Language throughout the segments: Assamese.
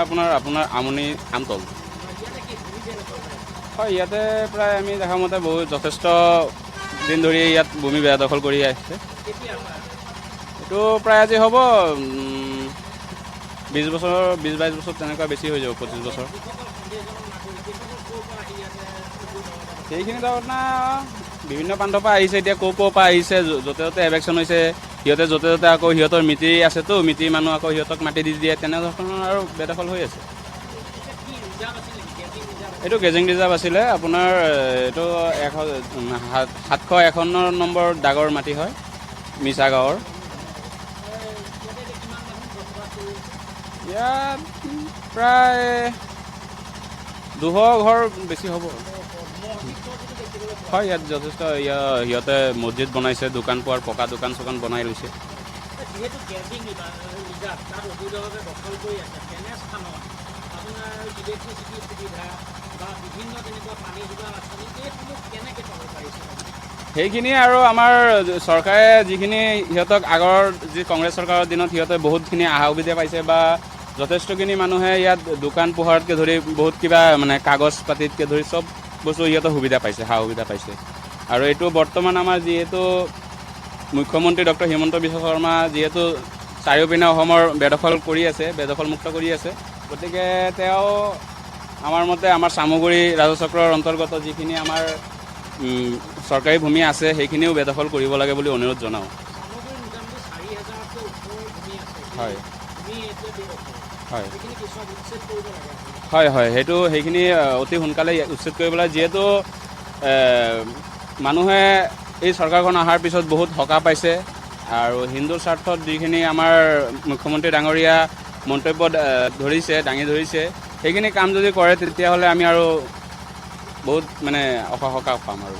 আপোনাৰ আমনি আমতল হয়। ইয়াতে প্ৰায় আমি দেখা মতে বহুত যথেষ্ট দিন ধৰি ইয়াত ভূমি বেদখল কৰি আহিছে। এইটো প্ৰায় আজি হ'ব 20 বছৰ 20-22 বছৰ তেনেকুৱা বেছি হৈ যাব, 25 বছৰ। সেইখিনিত আপোনাৰ বিভিন্ন প্ৰান্তৰ পৰা আহিছে। এতিয়া ক'ৰ পৰা আহিছে, য'তে ত'তে এভেকশ্যন হৈছে। সিহঁতে য'তে ত'তে আকৌ সিহঁতৰ মিতিৰ আছেতো, মিতিৰ মানুহ আকৌ সিহঁতক মাটি দি দিয়ে, তেনেধৰণৰ আৰু বেদখল হৈ আছে। এইটো গেজিং ৰিজাৰ্ভ আছিলে আপোনাৰ। এইটো 751 নম্বৰ দাগৰ মাটি হয়, মিছা গাঁৱৰ। ইয়াত প্ৰায় 200 ঘৰ বেছি হ'ব হয়। ইয়াত যথেষ্ট সিহঁতে মছজিদ বনাইছে, দোকান পোহাৰ পকা দোকান চোকান বনাই লৈছে। সেইখিনিয়ে আৰু আমাৰ চৰকাৰে যিখিনি সিহঁতক আগৰ যি কংগ্ৰেছ চৰকাৰৰ দিনত সিহঁতে বহুতখিনি সা সুবিধা পাইছে, বা যথেষ্টখিনি মানুহে ইয়াত দোকান পোহাৰতকৈ ধৰি বহুত কিবা মানে কাগজ পাতিতকৈ ধৰি চব বস্তু সিহঁতৰ সুবিধা পাইছে, সা সুবিধা পাইছে। আৰু এইটো বৰ্তমান আমাৰ যিহেতু মুখ্যমন্ত্ৰী ডক্টৰ হিমন্ত বিশ্ব শৰ্মা যিহেতু চাৰিওপিনে অসমৰ বেদখল কৰি আছে, বেদখলমুক্ত কৰি আছে, গতিকে তেওঁ আমাৰ মতে আমাৰ চামগুৰি ৰাজচক্ৰৰ অন্তৰ্গত যিখিনি আমাৰ চৰকাৰী ভূমি আছে সেইখিনিও বেদখল কৰিব লাগে বুলি অনুৰোধ জনাওঁ। হয় হয় হয় হয়। সেইখিনি অতি সোনকালে উচ্ছেদ কৰিব লাগে। যিহেতু মানুহে এই চৰকাৰখন অহাৰ পিছত বহুত সকাহ পাইছে, আৰু হিন্দুৰ স্বাৰ্থত যিখিনি আমাৰ মুখ্যমন্ত্ৰী ডাঙৰীয়া মন্তব্য দাঙি ধৰিছে, সেইখিনি কাম যদি কৰে তেতিয়াহ'লে আমি আৰু বহুত মানে সকাহ পাম আৰু।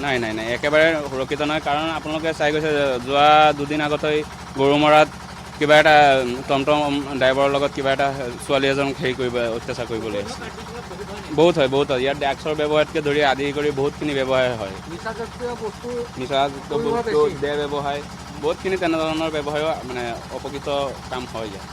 নাই নাই নাই, একেবাৰে সুৰক্ষিত নহয়। কাৰণ আপোনালোকে চাই গৈছে, যোৱা দুদিন আগতেই গৰুমৰাত কিবা এটা টমটম ড্ৰাইভাৰৰ লগত কিবা এটা ছোৱালী এজনক অত্যাচাৰ কৰিবলৈ আহিছে। বহুত হয় ইয়াত ড্ৰাগছৰ ব্যৱহাৰতকৈ ধৰি আদি কৰি বহুতখিনি ব্যৱহাৰ হয়। নিচাযুক্ত বস্তু বেয়া ব্যৱসায়, বহুতখিনি তেনেধৰণৰ ব্যৱসায়ো মানে অপকৃত কাম হয় ইয়াত।